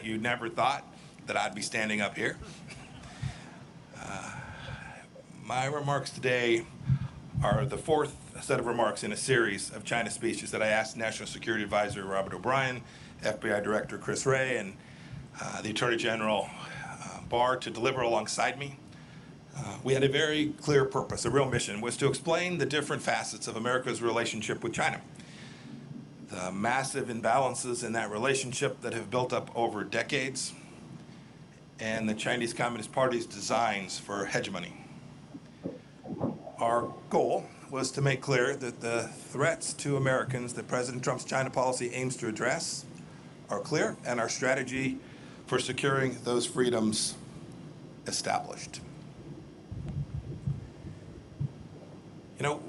you never thought that I'd be standing up here. My remarks today are the fourth set of remarks in a series of China speeches that I asked National Security Advisor Robert O'Brien, FBI Director Chris Wray, and the Attorney General Barr to deliver alongside me. We had a very clear purpose, a real mission, was to explain the different facets of America's relationship with China. The massive imbalances in that relationship that have built up over decades, and the Chinese Communist Party's designs for hegemony. Our goal was to make clear that the threats to Americans that President Trump's China policy aims to address are clear, and our strategy for securing those freedoms established. You know,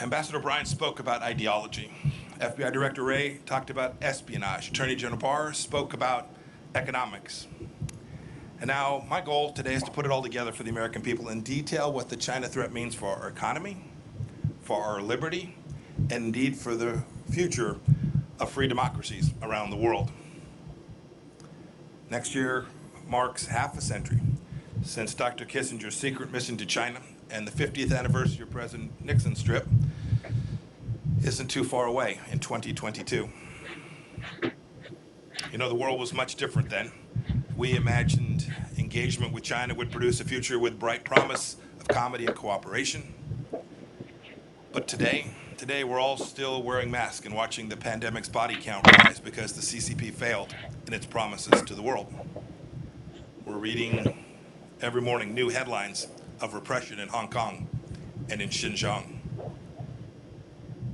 Ambassador O'Brien spoke about ideology. FBI Director Wray talked about espionage. Attorney General Barr spoke about economics. And now my goal today is to put it all together for the American people and detail what the China threat means for our economy, for our liberty, and indeed for the future of free democracies around the world. Next year marks half a century since Dr. Kissinger's secret mission to China, and the 50th anniversary of President Nixon's trip isn't too far away in 2022. You know, the world was much different then. We imagined engagement with China would produce a future with bright promise of comedy and cooperation. But today we're all still wearing masks and watching the pandemic's body count rise because the CCP failed in its promises to the world. We're reading every morning new headlines of repression in Hong Kong and in Xinjiang.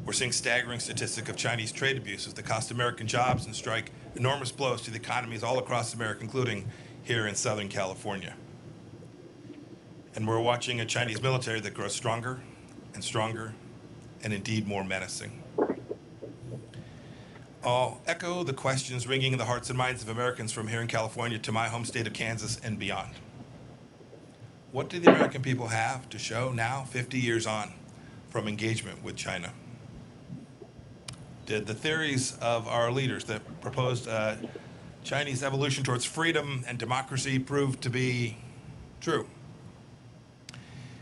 We're seeing staggering statistics of Chinese trade abuses that cost American jobs and strike enormous blows to the economies all across America, including here in Southern California. And we're watching a Chinese military that grows stronger and stronger and indeed more menacing. I'll echo the questions ringing in the hearts and minds of Americans from here in California to my home state of Kansas and beyond. What do the American people have to show now, 50 years on, from engagement with China? Did the theories of our leaders that proposed Chinese evolution towards freedom and democracy prove to be true?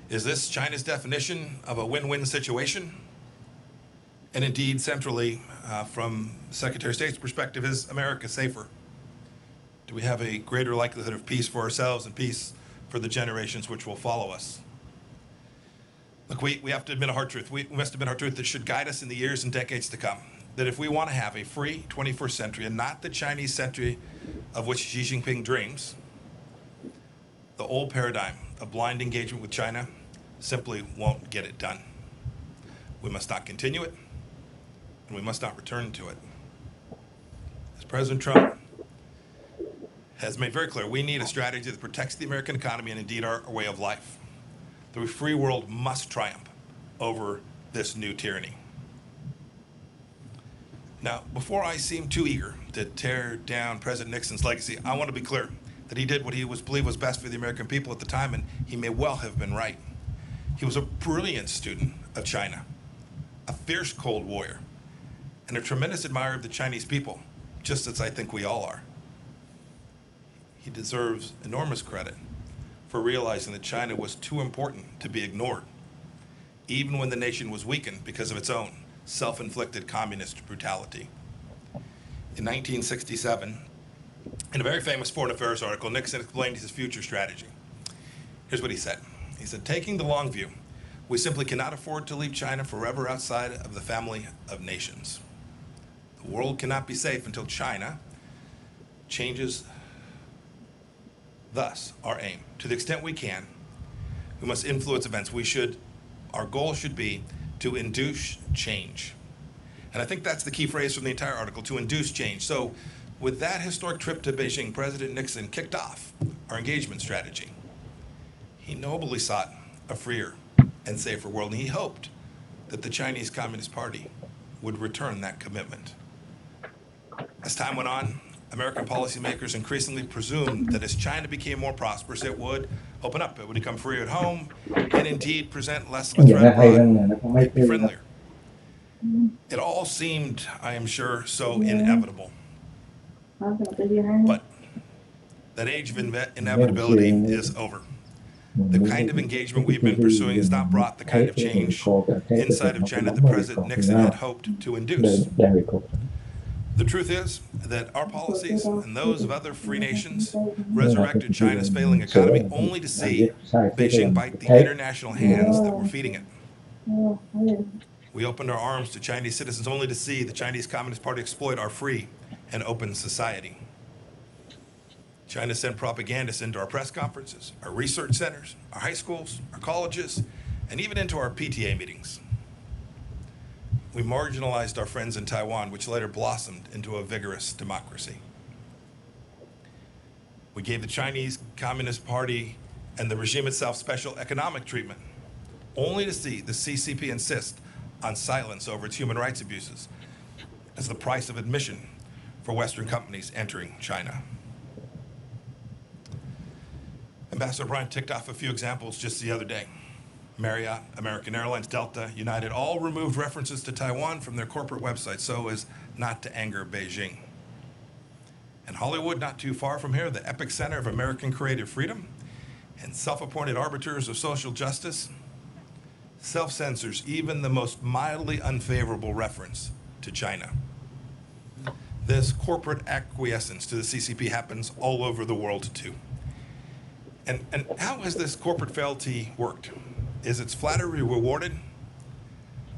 Is this China's definition of a win-win situation? And indeed, centrally, from Secretary of State's perspective, is America safer? Do we have a greater likelihood of peace for ourselves and peace for the generations which will follow us? Look, we have to admit a hard truth. We must admit a hard truth that should guide us in the years and decades to come. That if we want to have a free 21st century and not the Chinese century of which Xi Jinping dreams, the old paradigm of blind engagement with China simply won't get it done. We must not continue it, and we must not return to it. As President Trump has made very clear, we need a strategy that protects the American economy and indeed our way of life. The free world must triumph over this new tyranny. Now, before I seem too eager to tear down President Nixon's legacy, I want to be clear that he did what he believed was best for the American people at the time, and he may well have been right. He was a brilliant student of China, a fierce Cold Warrior, and a tremendous admirer of the Chinese people, just as I think we all are. He deserves enormous credit for realizing that China was too important to be ignored, even when the nation was weakened because of its own self-inflicted communist brutality. In 1967, in a very famous foreign affairs article, Nixon explained his future strategy. Here's what he said. He said, taking the long view, we simply cannot afford to leave China forever outside of the family of nations. The world cannot be safe until China changes. Thus, our aim, to the extent we can, we must influence events. Our goal should be to induce change. And I think that's the key phrase from the entire article, to induce change. So with that historic trip to Beijing, President Nixon kicked off our engagement strategy. He nobly sought a freer and safer world, and he hoped that the Chinese Communist Party would return that commitment. As time went on, American policymakers increasingly presumed that as China became more prosperous, it would open up, it would become freer at home, and indeed present less of a threat abroad, be friendlier. It all seemed, I am sure, so inevitable. But That age of inevitability is over. The kind of engagement we've been pursuing has not brought the kind of change inside of China that President Nixon had hoped to induce. The truth is that our policies and those of other free nations resurrected China's failing economy only to see Beijing bite the international hands that were feeding it. We opened our arms to Chinese citizens only to see the Chinese Communist Party exploit our free and open society. China sent propagandists into our press conferences, our research centers, our high schools, our colleges, and even into our PTA meetings. We marginalized our friends in Taiwan, which later blossomed into a vigorous democracy. We gave the Chinese Communist Party and the regime itself special economic treatment, only to see the CCP insist on silence over its human rights abuses as the price of admission for Western companies entering China. Ambassador Bryant ticked off a few examples just the other day. Marriott, American Airlines, Delta, United all removed references to Taiwan from their corporate websites so as not to anger Beijing. And Hollywood, not too far from here, the epicenter of American creative freedom and self-appointed arbiters of social justice, self-censors even the most mildly unfavorable reference to China. This corporate acquiescence to the CCP happens all over the world too. And how has this corporate fealty worked? Is its flattery rewarded?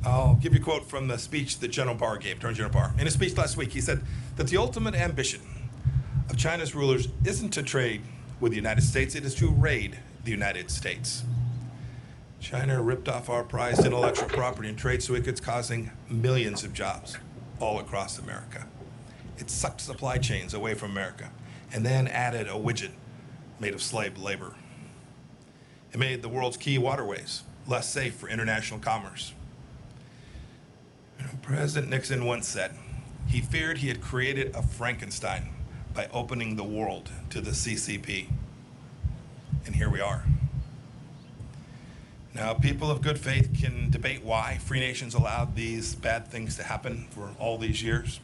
I'll give you a quote from the speech that General Barr gave, Attorney General Barr. In his speech last week, he said that the ultimate ambition of China's rulers isn't to trade with the United States, it is to raid the United States. China ripped off our prized intellectual property and trade secrets, causing millions of jobs all across America. It sucked supply chains away from America and then added a widget made of slave labor. It made the world's key waterways less safe for international commerce. President Nixon once said he feared he had created a Frankenstein by opening the world to the CCP. And here we are. Now, people of good faith can debate why free nations allowed these bad things to happen for all these years.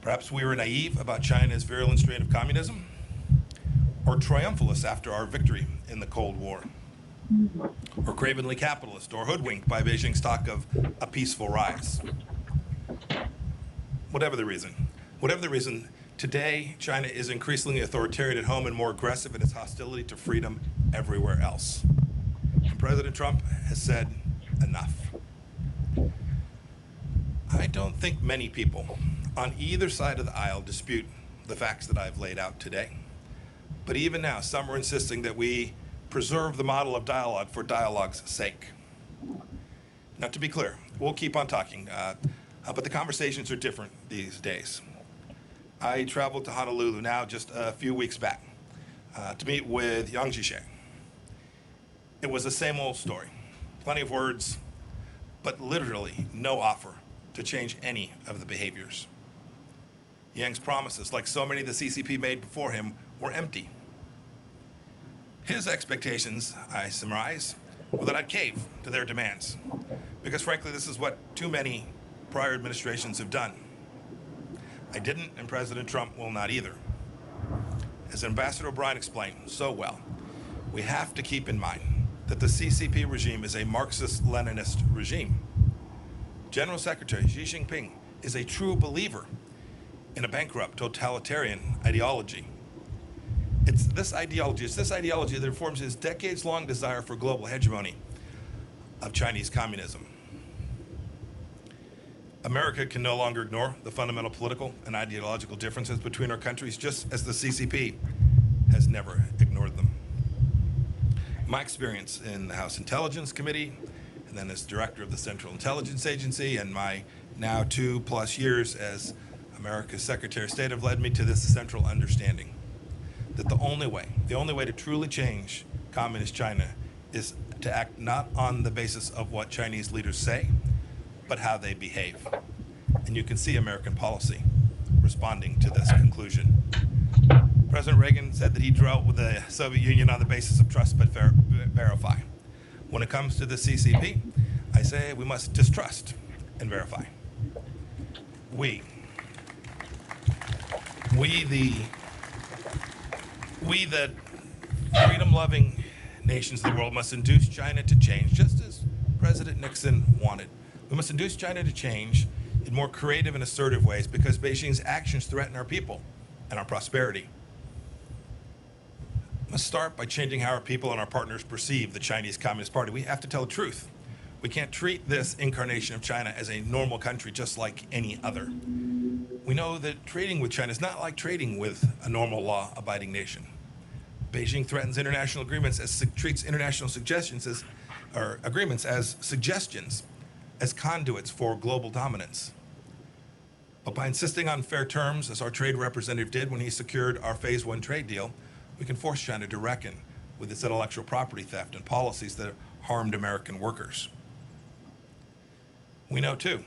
Perhaps we were naive about China's virulent strain of communism, or triumphalists after our victory in the Cold War, or cravenly capitalist, or hoodwinked by Beijing's talk of a peaceful rise. Whatever the reason, today China is increasingly authoritarian at home and more aggressive in its hostility to freedom everywhere else. And President Trump has said enough. I don't think many people on either side of the aisle dispute the facts that I've laid out today. But even now, some are insisting that we preserve the model of dialogue for dialogue's sake. Now, to be clear, we'll keep on talking, but the conversations are different these days. I traveled to Honolulu now just a few weeks back to meet with Yang Jiechi. It was the same old story. Plenty of words, but literally no offer to change any of the behaviors. Yang's promises, like so many the CCP made before him, were empty. His expectations, I surmise, were that I'd cave to their demands, because frankly, this is what too many prior administrations have done. I didn't, and President Trump will not either. As Ambassador O'Brien explained so well, we have to keep in mind that the CCP regime is a Marxist-Leninist regime. General Secretary Xi Jinping is a true believer in a bankrupt totalitarian ideology. It's this ideology that informs his decades-long desire for global hegemony of Chinese communism. America can no longer ignore the fundamental political and ideological differences between our countries, just as the CCP has never ignored them. My experience in the House Intelligence Committee, and then as director of the Central Intelligence Agency, and my now 2+ years as America's Secretary of State have led me to this central understanding that the only way to truly change communist China is to act not on the basis of what Chinese leaders say, but how they behave. And you can see American policy responding to this conclusion. President Reagan said that he dealt with the Soviet Union on the basis of trust but verify. When it comes to the CCP, I say we must distrust and verify. We We, the freedom-loving nations of the world, must induce China to change, just as President Nixon wanted. We must induce China to change in more creative and assertive ways because Beijing's actions threaten our people and our prosperity. We must start by changing how our people and our partners perceive the Chinese Communist Party. We have to tell the truth. We can't treat this incarnation of China as a normal country just like any other. We know that trading with China is not like trading with a normal law-abiding nation. Beijing threatens international agreements treats international agreements as suggestions, as conduits for global dominance. But by insisting on fair terms, as our trade representative did when he secured our Phase 1 trade deal, we can force China to reckon with its intellectual property theft and policies that harmed American workers. We know, too,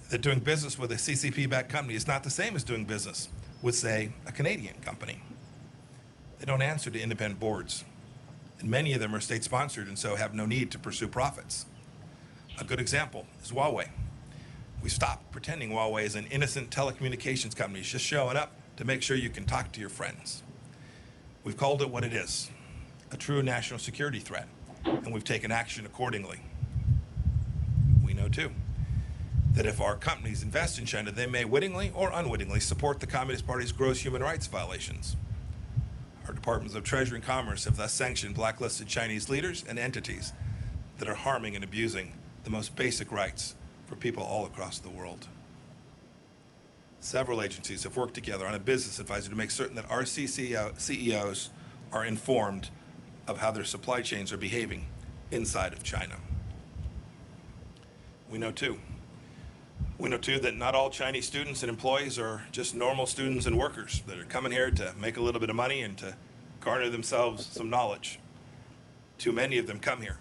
that doing business with a CCP-backed company is not the same as doing business with, say, a Canadian company. They don't answer to independent boards, and many of them are state-sponsored and so have no need to pursue profits. A good example is Huawei. We stopped pretending Huawei is an innocent telecommunications company just showing up to make sure you can talk to your friends. We've called it what it is, a true national security threat, and we've taken action accordingly. We know, too, that if our companies invest in China, they may wittingly or unwittingly support the Communist Party's gross human rights violations. Our Departments of Treasury and Commerce have thus sanctioned blacklisted Chinese leaders and entities that are harming and abusing the most basic rights for people all across the world. Several agencies have worked together on a business advisor to make certain that our CEOs are informed of how their supply chains are behaving inside of China. We know too that not all Chinese students and employees are just normal students and workers that are coming here to make a little bit of money and to garner themselves some knowledge. Too many of them come here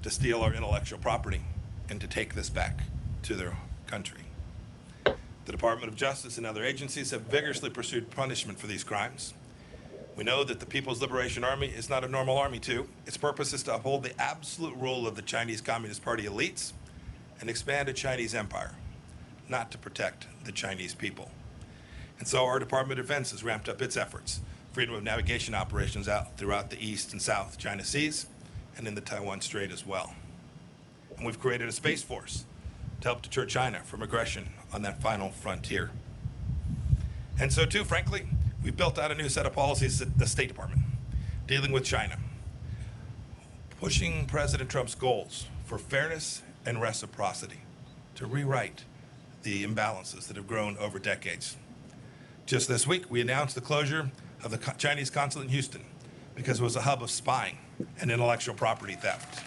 to steal our intellectual property and to take this back to their country. The Department of Justice and other agencies have vigorously pursued punishment for these crimes. We know that the People's Liberation Army is not a normal army too. Its purpose is to uphold the absolute rule of the Chinese Communist Party elites and expand a Chinese empire, not to protect the Chinese people. And so our Department of Defense has ramped up its efforts, freedom of navigation operations out throughout the East and South China Seas and in the Taiwan Strait as well. And we've created a space force to help deter China from aggression on that final frontier. And so too, frankly, we've built out a new set of policies at the State Department dealing with China, pushing President Trump's goals for fairness and reciprocity to rewrite the imbalances that have grown over decades. Just this week, we announced the closure of the Chinese consulate in Houston because it was a hub of spying and intellectual property theft.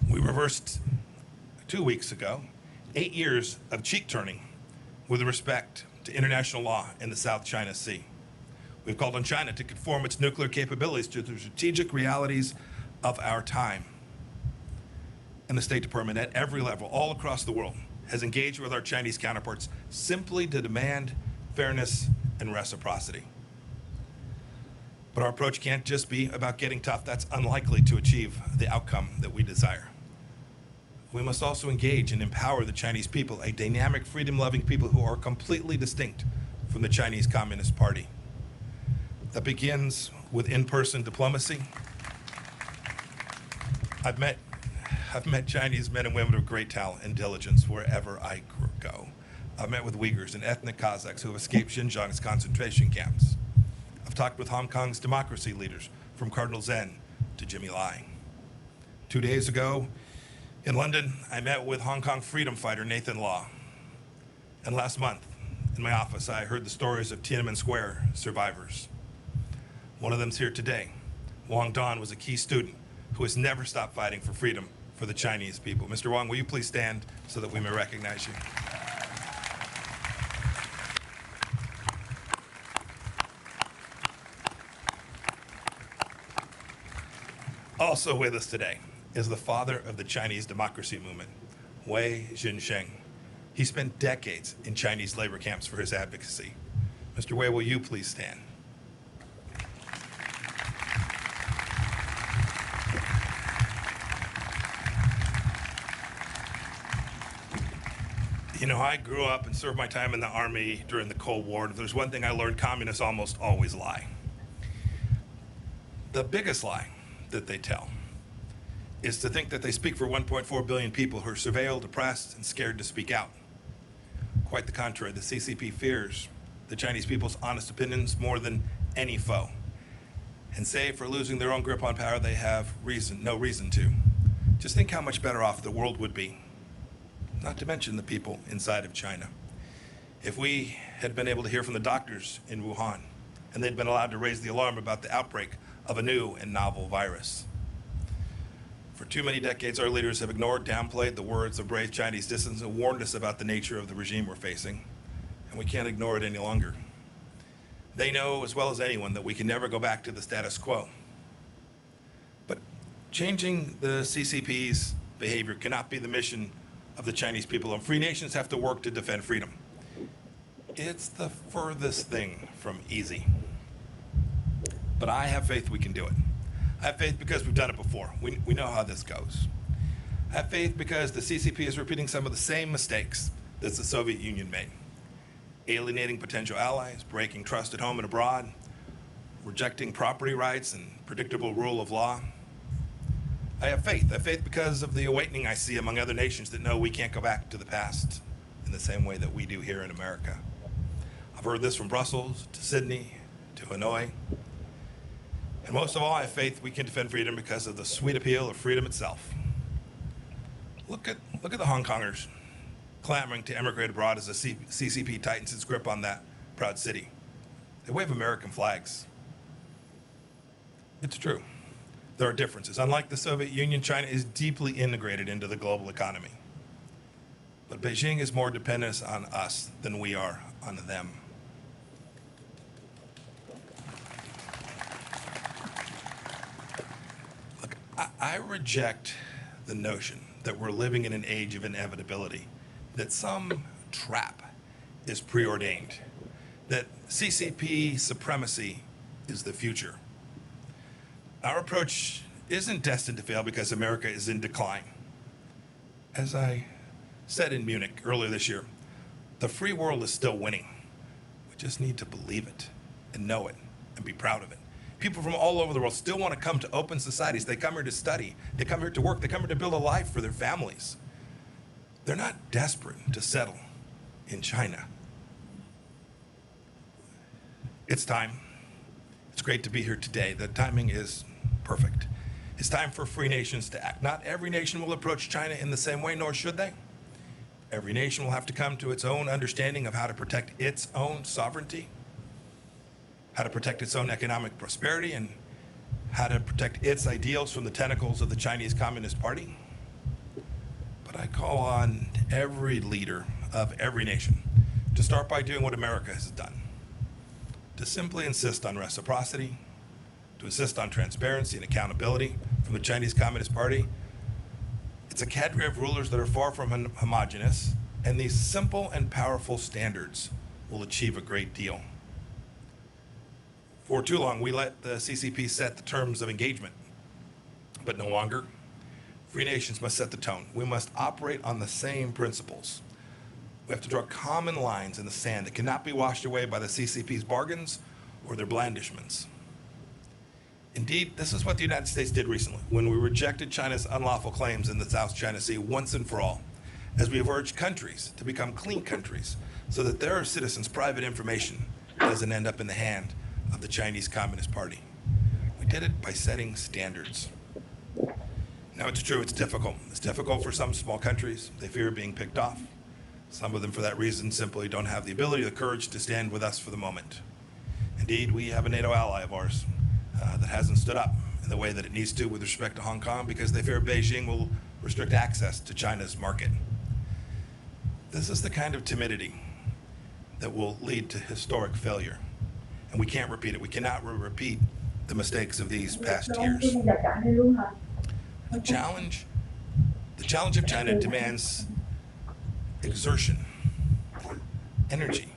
We reversed 2 weeks ago 8 years of cheek turning with respect to international law in the South China Sea. We've called on China to conform its nuclear capabilities to the strategic realities of our time. And the State Department at every level, all across the world, has engaged with our Chinese counterparts simply to demand fairness and reciprocity. But our approach can't just be about getting tough. That's unlikely to achieve the outcome that we desire. We must also engage and empower the Chinese people, a dynamic, freedom-loving people who are completely distinct from the Chinese Communist Party. That begins with in-person diplomacy. I've met Chinese men and women of great talent and diligence wherever I go. I've met with Uyghurs and ethnic Kazakhs who have escaped Xinjiang's concentration camps. I've talked with Hong Kong's democracy leaders, from Cardinal Zen to Jimmy Lai. 2 days ago, in London, I met with Hong Kong freedom fighter Nathan Law. And last month, in my office, I heard the stories of Tiananmen Square survivors. One of them's here today. Wang Dan was a key student who has never stopped fighting for freedom for the Chinese people. Mr. Wang, will you please stand so that we may recognize you? Also with us today is the father of the Chinese democracy movement, Wei Jinsheng. He spent decades in Chinese labor camps for his advocacy. Mr. Wei, will you please stand? You know, I grew up and served my time in the Army during the Cold War, and if there's one thing I learned, communists almost always lie. The biggest lie that they tell is to think that they speak for 1.4 billion people who are surveilled, oppressed, and scared to speak out. Quite the contrary, the CCP fears the Chinese people's honest opinions more than any foe. And save for losing their own grip on power, they have no reason to. Just think how much better off the world would be, not to mention the people inside of China, if we had been able to hear from the doctors in Wuhan and they'd been allowed to raise the alarm about the outbreak of a new and novel virus. For too many decades, our leaders have ignored, downplayed the words of brave Chinese dissidents and warned us about the nature of the regime we're facing, and we can't ignore it any longer. They know as well as anyone that we can never go back to the status quo. But changing the CCP's behavior cannot be the mission of the Chinese people, and free nations have to work to defend freedom. It's the furthest thing from easy. But I have faith we can do it. I have faith because we've done it before. We know how this goes. I have faith because the CCP is repeating some of the same mistakes that the Soviet Union made. Alienating potential allies, breaking trust at home and abroad, rejecting property rights and predictable rule of law. I have faith because of the awakening I see among other nations that know we can't go back to the past in the same way that we do here in America. I've heard this from Brussels to Sydney to Hanoi. And most of all, I have faith we can defend freedom because of the sweet appeal of freedom itself. Look at the Hong Kongers clamoring to emigrate abroad as the CCP tightens its grip on that proud city. They wave American flags. It's true. There are differences. Unlike the Soviet Union, China is deeply integrated into the global economy. But Beijing is more dependent on us than we are on them. Look, I reject the notion that we're living in an age of inevitability, that some trap is preordained, that CCP supremacy is the future. Our approach isn't destined to fail because America is in decline. As I said in Munich earlier this year, the free world is still winning. We just need to believe it and know it and be proud of it. People from all over the world still want to come to open societies. They come here to study. They come here to work. They come here to build a life for their families. They're not desperate to settle in China. It's time. It's great to be here today. The timing is perfect. It's time for free nations to act. Not every nation will approach China in the same way, nor should they. Every nation will have to come to its own understanding of how to protect its own sovereignty, how to protect its own economic prosperity, and how to protect its ideals from the tentacles of the Chinese Communist Party. But I call on every leader of every nation to start by doing what America has done, to simply insist on reciprocity, to insist on transparency and accountability from the Chinese Communist Party. It's a cadre of rulers that are far from homogeneous, and these simple and powerful standards will achieve a great deal. For too long, we let the CCP set the terms of engagement, but no longer. Free nations must set the tone. We must operate on the same principles. We have to draw common lines in the sand that cannot be washed away by the CCP's bargains or their blandishments. Indeed, this is what the United States did recently when we rejected China's unlawful claims in the South China Sea once and for all, as we have urged countries to become clean countries so that their citizens' private information doesn't end up in the hand of the Chinese Communist Party. We did it by setting standards. Now, it's true, it's difficult. It's difficult for some small countries. They fear being picked off. Some of them, for that reason, simply don't have the ability or the courage to stand with us for the moment. Indeed, we have a NATO ally of ours that hasn't stood up in the way that it needs to with respect to Hong Kong because they fear Beijing will restrict access to China's market. This is the kind of timidity that will lead to historic failure, and we can't repeat it. We cannot repeat the mistakes of these past years. The challenge of China demands exertion, energy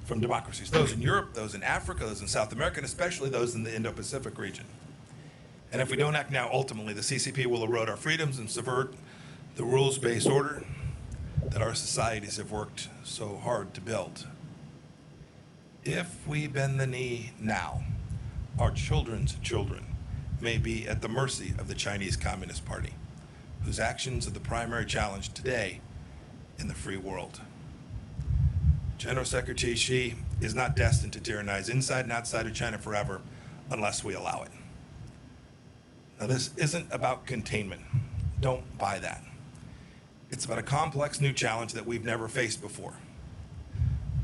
from democracies, those in Europe, those in Africa, those in South America, and especially those in the Indo-Pacific region. And if we don't act now, ultimately, the CCP will erode our freedoms and subvert the rules-based order that our societies have worked so hard to build. If we bend the knee now, our children's children may be at the mercy of the Chinese Communist Party, whose actions are the primary challenge today in the free world. General Secretary Xi is not destined to tyrannize inside and outside of China forever unless we allow it. Now, this isn't about containment. Don't buy that. It's about a complex new challenge that we've never faced before.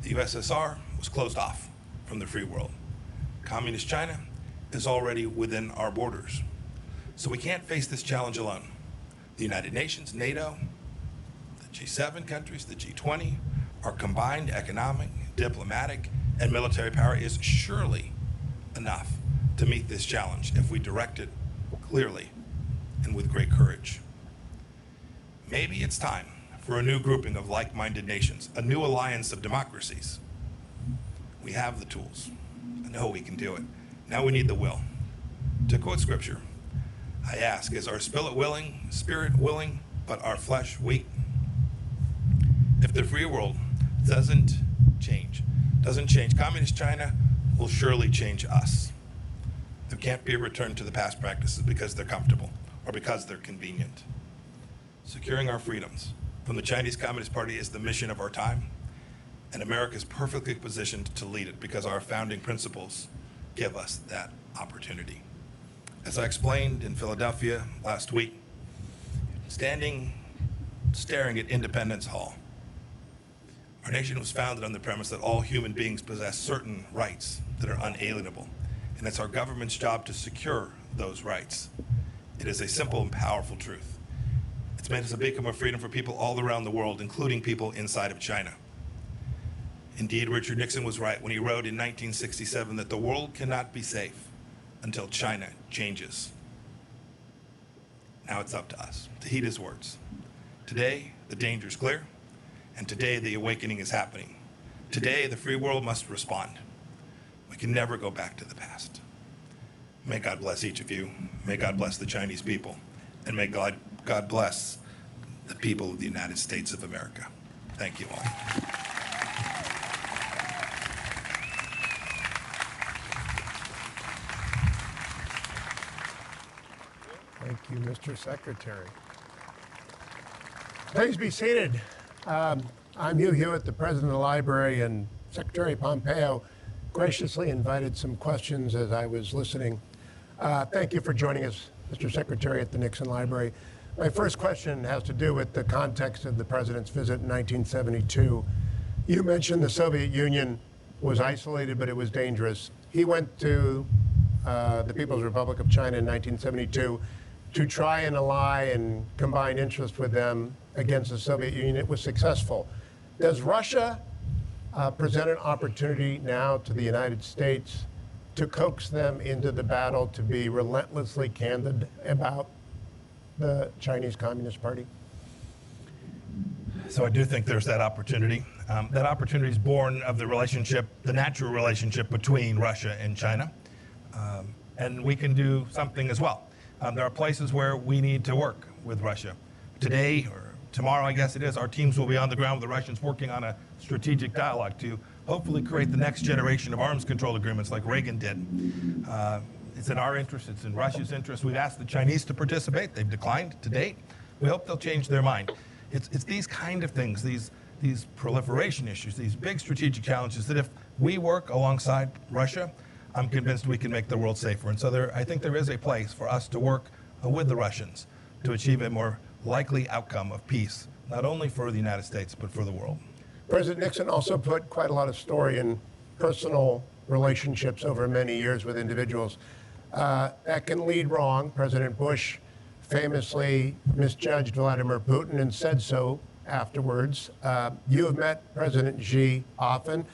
The USSR was closed off from the free world. Communist China is already within our borders. So we can't face this challenge alone. The United Nations, NATO, the G7 countries, the G20, our combined economic, diplomatic, and military power is surely enough to meet this challenge if we direct it clearly and with great courage. Maybe it's time for a new grouping of like-minded nations, a new alliance of democracies. We have the tools. I know we can do it. Now we need the will. To quote scripture, I ask, is our spirit willing, but our flesh weak? If the free world doesn't change, Communist China will surely change us. There can't be a return to the past practices because they're comfortable or because they're convenient. Securing our freedoms from the Chinese Communist Party is the mission of our time, and America is perfectly positioned to lead it because our founding principles give us that opportunity. As I explained in Philadelphia last week, staring at Independence Hall, our nation was founded on the premise that all human beings possess certain rights that are unalienable, and it's our government's job to secure those rights. It is a simple and powerful truth. It's meant as a beacon of freedom for people all around the world, including people inside of China. Indeed, Richard Nixon was right when he wrote in 1967 that the world cannot be safe until China changes. Now it's up to us to heed his words. Today, the danger is clear, and today the awakening is happening. Today, the free world must respond. We can never go back to the past. May God bless each of you. May God bless the Chinese people. And may God bless the people of the United States of America. Thank you all. Thank you, Mr. Secretary. Please be seated. I'm Hugh Hewitt, the president of the library, and Secretary Pompeo graciously invited some questions as I was listening. Thank you for joining us, Mr. Secretary, at the Nixon Library. My first question has to do with the context of the president's visit in 1972. You mentioned the Soviet Union was isolated, but it was dangerous. He went to the People's Republic of China in 1972 to try and ally and combine interest with them against the Soviet Union. It was successful. Does Russia present an opportunity now to the United States to coax them into the battle to be relentlessly candid about the Chinese Communist Party? So I do think there's that opportunity. That opportunity is born of the relationship, the natural relationship between Russia and China. And we can do something as well. There are places where we need to work with Russia. Today, or tomorrow, I guess it is, our teams will be on the ground with the Russians working on a strategic dialogue to hopefully create the next generation of arms control agreements like Reagan did. It's in our interest, it's in Russia's interest. We've asked the Chinese to participate. They've declined to date. We hope they'll change their mind. It's these kind of things, these proliferation issues, these big strategic challenges that if we work alongside Russia, I'm convinced we can make the world safer. And so I think there is a place for us to work with the Russians to achieve a more likely outcome of peace, not only for the United States, but for the world. President Nixon also put quite a lot of story in personal relationships over many years with individuals. That can lead wrong. President Bush famously misjudged Vladimir Putin and said so afterwards. You have met President Xi often.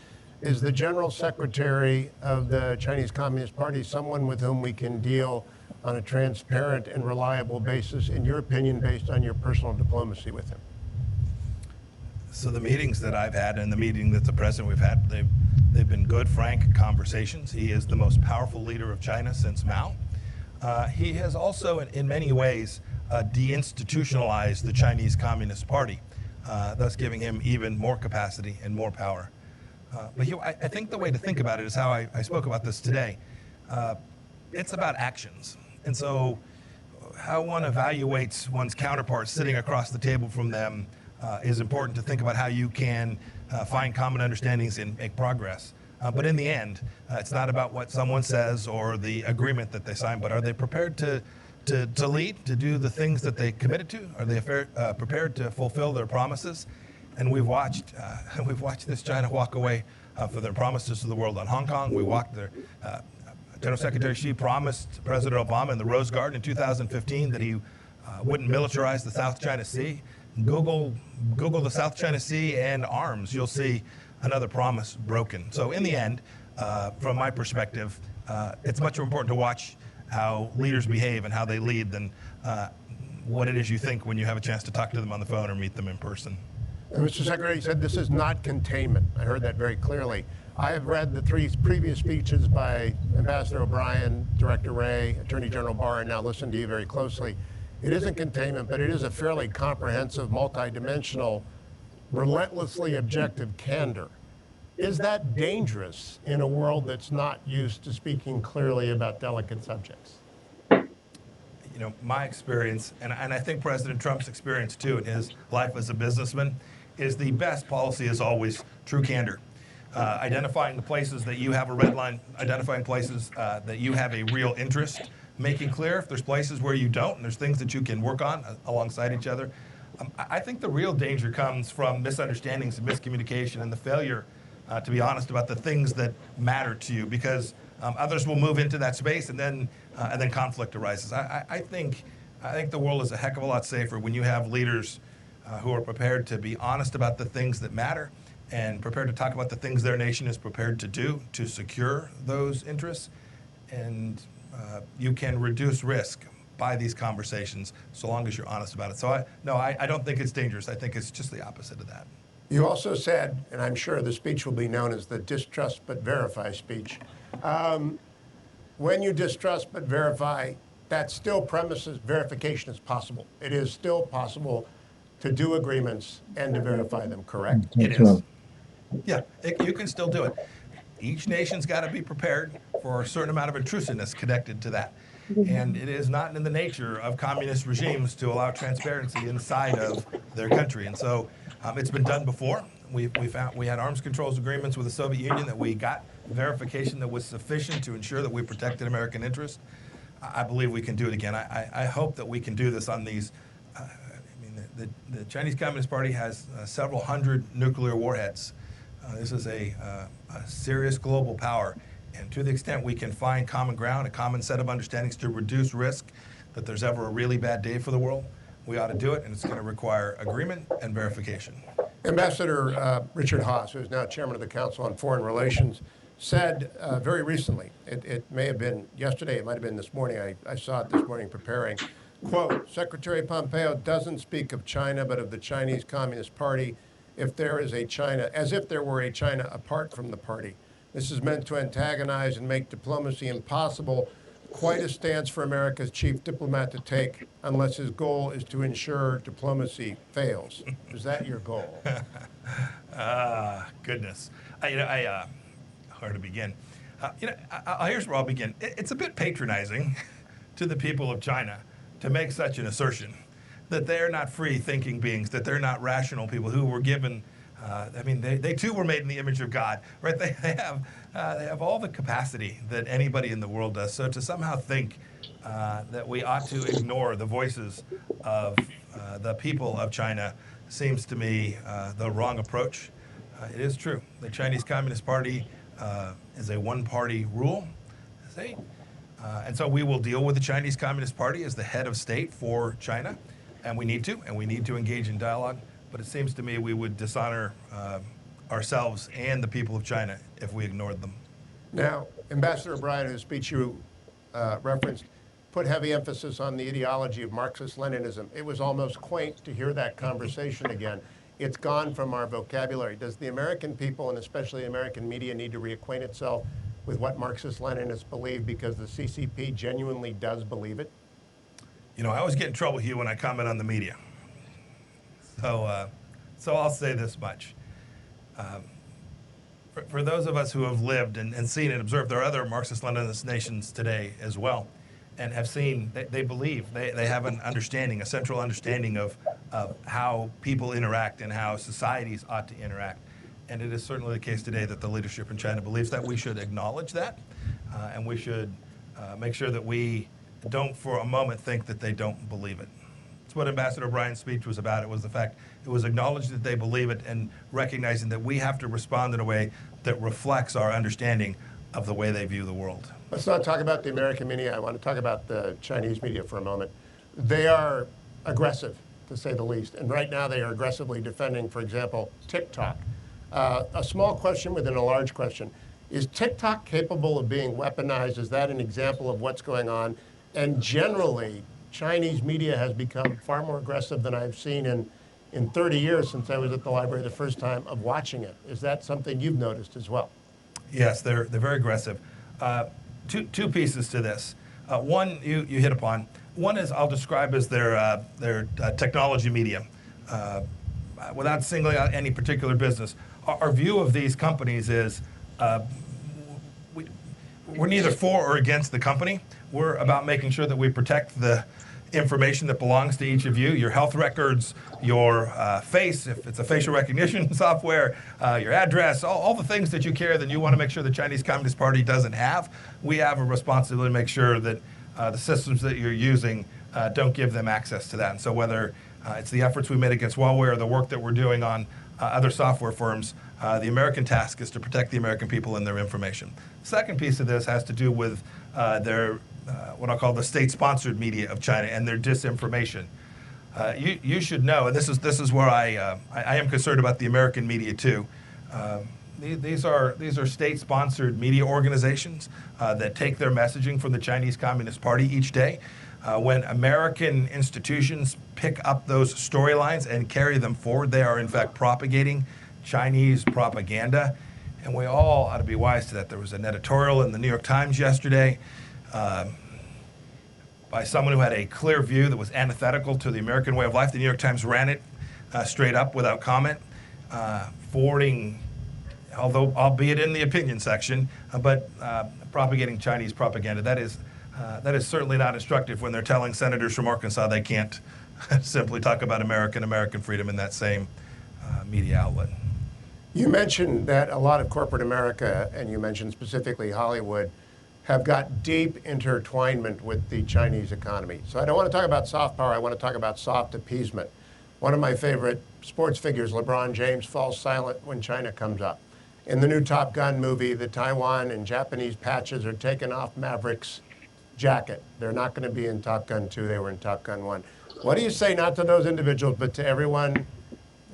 Is the General Secretary of the Chinese Communist Party someone with whom we can deal on a transparent and reliable basis, in your opinion, based on your personal diplomacy with him? So the meetings that I've had and the meeting that the president we've had, they've been good, frank conversations. He is the most powerful leader of China since Mao. He has also, in many ways, deinstitutionalized the Chinese Communist Party. thus giving him even more capacity and more power. But I think the way to think about it is how I spoke about this today. It's about actions. And so how one evaluates one's counterparts sitting across the table from them is important to think about how you can find common understandings and make progress. But in the end, it's not about what someone says or the agreement that they sign, but are they prepared to lead, to do the things that they committed to? Are they prepared to fulfill their promises? And we've watched this China walk away from their promises to the world on Hong Kong. We watched their General Secretary Xi promised President Obama in the Rose Garden in 2015 that he wouldn't militarize the South China Sea. Google the South China Sea and arms. You'll see another promise broken. So in the end, from my perspective, it's much more important to watch how leaders behave and how they lead than what it is you think when you have a chance to talk to them on the phone or meet them in person. Mr. Secretary, you said this is not containment. I heard that very clearly. I have read the 3 previous speeches by Ambassador O'Brien, Director Wray, Attorney General Barr, and now listen to you very closely. It isn't containment, but it is a fairly comprehensive, multidimensional, relentlessly objective candor. Is that dangerous in a world that's not used to speaking clearly about delicate subjects? You know, my experience, and I think President Trump's experience too in his life as a businessman, is the best policy is always true candor. Identifying the places that you have a red line, identifying places that you have a real interest, making clear if there's places where you don't, and there's things that you can work on alongside each other. I think the real danger comes from misunderstandings and miscommunication and the failure to be honest about the things that matter to you, because others will move into that space and then conflict arises. I think the world is a heck of a lot safer when you have leaders who are prepared to be honest about the things that matter and prepared to talk about the things their nation is prepared to do to secure those interests. And you can reduce risk by these conversations so long as you're honest about it. So I don't think it's dangerous. I think it's just the opposite of that. You also said, and I'm sure the speech will be known as the distrust but verify speech. When you distrust but verify, that still premises verification is possible. It is still possible to do agreements and to verify them, correct? It is. Yeah, you can still do it. Each nation's got to be prepared for a certain amount of intrusiveness connected to that. And it is not in the nature of communist regimes to allow transparency inside of their country. And so it's been done before. We had arms controls agreements with the Soviet Union that we got verification that was sufficient to ensure that we protected American interests. I believe we can do it again. I hope that we can do this on these. The Chinese Communist Party has several hundred nuclear warheads. This is a serious global power. And to the extent we can find common ground, a common set of understandings to reduce risk that there's ever a really bad day for the world, we ought to do it, and it's going to require agreement and verification. Ambassador Richard Haass, who is now chairman of the Council on Foreign Relations, said very recently, it may have been yesterday, it might have been this morning, I saw it this morning preparing, quote, Secretary Pompeo doesn't speak of China, but of the Chinese Communist Party if there is a China, as if there were a China apart from the party. This is meant to antagonize and make diplomacy impossible, quite a stance for America's chief diplomat to take unless his goal is to ensure diplomacy fails. Is that your goal? Goodness. Where to begin? Here's where I'll begin. It's a bit patronizing to the people of China to make such an assertion that they're not free-thinking beings, that they're not rational people who were given they too were made in the image of God, right? They have all the capacity that anybody in the world does. So to somehow think that we ought to ignore the voices of the people of China seems to me the wrong approach. It is true. The Chinese Communist Party is a one-party rule, and so we will deal with the Chinese Communist Party as the head of state for China, and we need to engage in dialogue. But it seems to me we would dishonor ourselves and the people of China if we ignored them. Now, Ambassador O'Brien, whose speech you referenced, put heavy emphasis on the ideology of Marxist-Leninism. It was almost quaint to hear that conversation again. It's gone from our vocabulary. Does the American people, and especially the American media, need to reacquaint itself with what Marxist-Leninists believe because the CCP genuinely does believe it? You know, I always get in trouble, Hugh, when I comment on the media. So So I'll say this much. For those of us who have lived and seen and observed, there are other Marxist-Leninist nations today as well, and have seen, they believe, they have an understanding, a central understanding of how people interact and how societies ought to interact. And it is certainly the case today that the leadership in China believes that. We should acknowledge that, and we should make sure that we don't for a moment think that they don't believe it. It's what Ambassador Bryan's speech was about. It was the fact it was acknowledged that they believe it and recognizing that we have to respond in a way that reflects our understanding of the way they view the world. Let's not talk about the American media. I want to talk about the Chinese media for a moment. They are aggressive, to say the least. And right now they are aggressively defending, for example, TikTok. A small question within a large question. Is TikTok capable of being weaponized? Is that an example of what's going on? And generally, Chinese media has become far more aggressive than I've seen in 30 years since I was at the library the first time of watching it. Is that something you've noticed as well? Yes, they're very aggressive. Two pieces to this. One you hit upon. One is I'll describe as their technology media. Without singling out any particular business, our view of these companies is we're neither for or against the company. We're about making sure that we protect the information that belongs to each of you, your health records, your face, if it's a facial recognition software, your address, all the things that you carry that you want to make sure the Chinese Communist Party doesn't have. We have a responsibility to make sure that the systems that you're using don't give them access to that. And so whether it's the efforts we made against Huawei or the work that we're doing on other software firms, the American task is to protect the American people and their information. The second piece of this has to do with their what I'll call the state-sponsored media of China and their disinformation. You should know, and this is where I am concerned about the American media too. These are state-sponsored media organizations that take their messaging from the Chinese Communist Party each day. When American institutions pick up those storylines and carry them forward, they are in fact propagating Chinese propaganda, and we all ought to be wise to that. There was an editorial in the New York Times yesterday by someone who had a clear view that was antithetical to the American way of life. The New York Times ran it straight up without comment, forwarding, although albeit in the opinion section, but propagating Chinese propaganda. That is certainly not instructive when they're telling senators from Arkansas they can't simply talk about American freedom in that same media outlet. You mentioned that a lot of corporate America, and you mentioned specifically Hollywood, have got deep intertwinement with the Chinese economy. So I don't want to talk about soft power, I want to talk about soft appeasement. One of my favorite sports figures, LeBron James, falls silent when China comes up. In the new Top Gun movie, the Taiwan and Japanese patches are taken off Maverick's jacket. They're not going to be in Top Gun 2, they were in Top Gun 1. What do you say, not to those individuals, but to everyone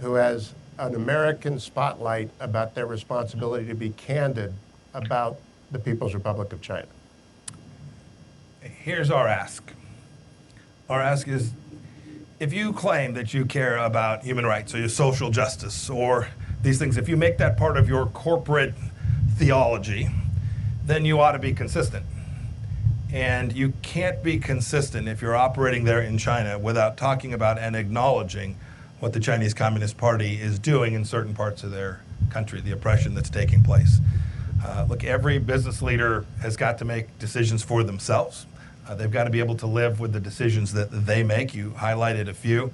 who has an American spotlight about their responsibility to be candid about the People's Republic of China? Here's our ask. Our ask is, if you claim that you care about human rights or your social justice or these things, if you make that part of your corporate theology, then you ought to be consistent. And you can't be consistent if you're operating there in China without talking about and acknowledging what the Chinese Communist Party is doing in certain parts of their country, the oppression that's taking place. Look, every business leader has got to make decisions for themselves. They've got to be able to live with the decisions that they make. You highlighted a few.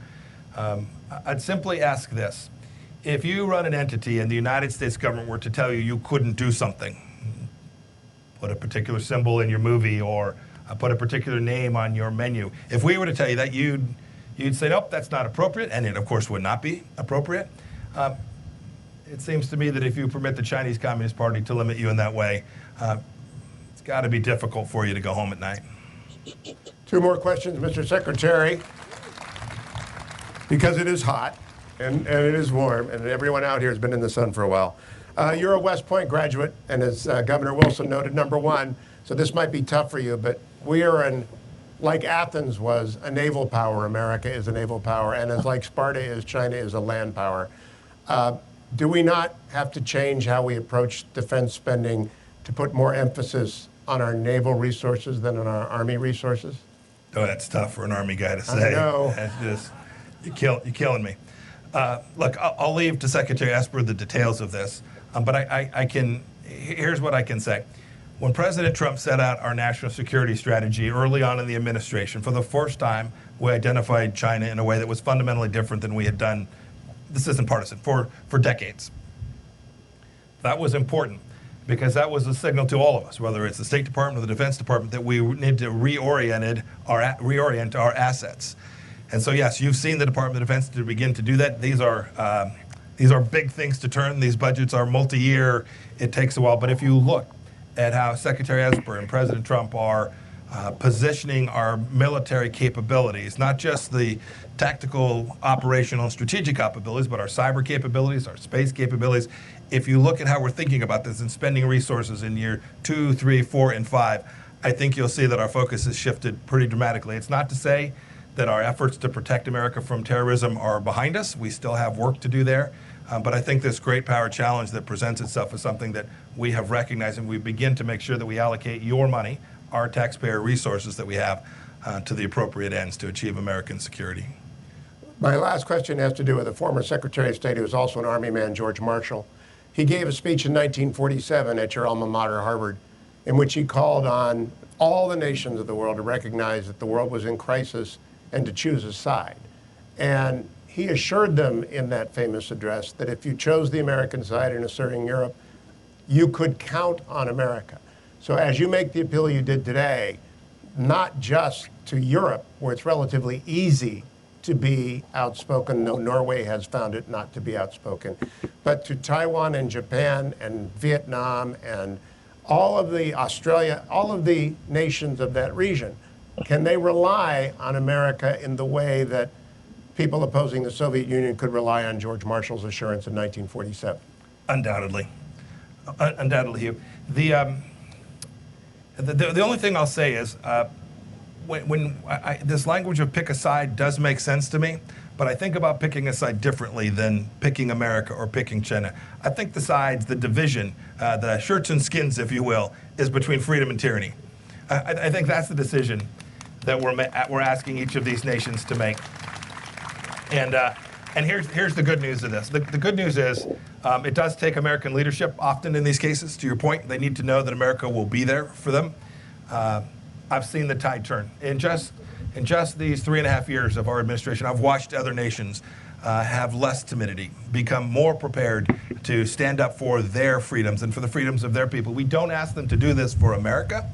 I'd simply ask this. If you run an entity and the United States government were to tell you you couldn't do something, put a particular symbol in your movie or put a particular name on your menu, if we were to tell you that, you'd say, nope, that's not appropriate, and it, of course, would not be appropriate. It seems to me that if you permit the Chinese Communist Party to limit you in that way, it's got to be difficult for you to go home at night. Two more questions, Mr. Secretary. Because it is hot and it is warm, and everyone out here has been in the sun for a while. You're a West Point graduate, and as Governor Wilson noted, #1, so this might be tough for you, but we are like Athens was a naval power, America is a naval power, and as like Sparta is, China is a land power. Do we not have to change how we approach defense spending to put more emphasis on our naval resources than on our Army resources? Oh, that's tough for an Army guy to say. I know. That's just, you're killing me. Look, I'll leave to Secretary Esper the details of this, but here's what I can say. When President Trump set out our national security strategy early on in the administration, for the first time, we identified China in a way that was fundamentally different than we had done, this isn't partisan, for decades. That was important because that was a signal to all of us, whether it's the State Department or the Defense Department, that we need to reorient our assets. And so, yes, you've seen the Department of Defense to begin to do that. These are big things to turn. These budgets are multi-year. It takes a while. But if you look at how Secretary Esper and President Trump are positioning our military capabilities, not just the tactical, operational, and strategic capabilities, but our cyber capabilities, our space capabilities. If you look at how we're thinking about this and spending resources in year 2, 3, 4, and 5, I think you'll see that our focus has shifted pretty dramatically. It's not to say that our efforts to protect America from terrorism are behind us. We still have work to do there. But I think this great power challenge that presents itself is something that we have recognized, and we begin to make sure that we allocate your money, our taxpayer resources that we have, to the appropriate ends to achieve American security. My last question has to do with a former Secretary of State who was also an Army man, George Marshall. He gave a speech in 1947 at your alma mater, Harvard, in which he called on all the nations of the world to recognize that the world was in crisis and to choose a side. And he assured them in that famous address that if you chose the American side in asserting Europe, you could count on America. So as you make the appeal you did today, not just to Europe, where it's relatively easy to be outspoken, though Norway has found it not to be outspoken, but to Taiwan and Japan and Vietnam and all of the Australia, all of the nations of that region, can they rely on America in the way that people opposing the Soviet Union could rely on George Marshall's assurance in 1947? Undoubtedly. Undoubtedly, Hugh. The only thing I'll say is, this language of pick a side does make sense to me, but I think about picking a side differently than picking America or picking China. I think the sides, the division, the shirts and skins, if you will, is between freedom and tyranny. I think that's the decision that we're asking each of these nations to make. And here's the good news of this. The good news is it does take American leadership often in these cases. To your point, they need to know that America will be there for them. I've seen the tide turn. In just these 3.5 years of our administration, I've watched other nations have less timidity, become more prepared to stand up for their freedoms and for the freedoms of their people. We don't ask them to do this for America.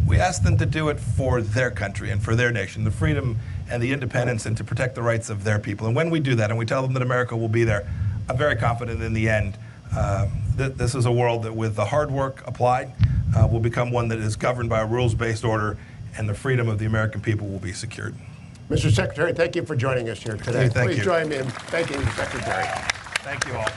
We ask them to do it for their country and for their nation, the freedom and the independence, and to protect the rights of their people. And when we do that and we tell them that America will be there, I'm very confident in the end that this is a world that, with the hard work applied, will become one that is governed by a rules-based order, and the freedom of the American people will be secured. Mr. Secretary, thank you for joining us here today. Thank you. Please join me in thanking the Secretary. Thank you all.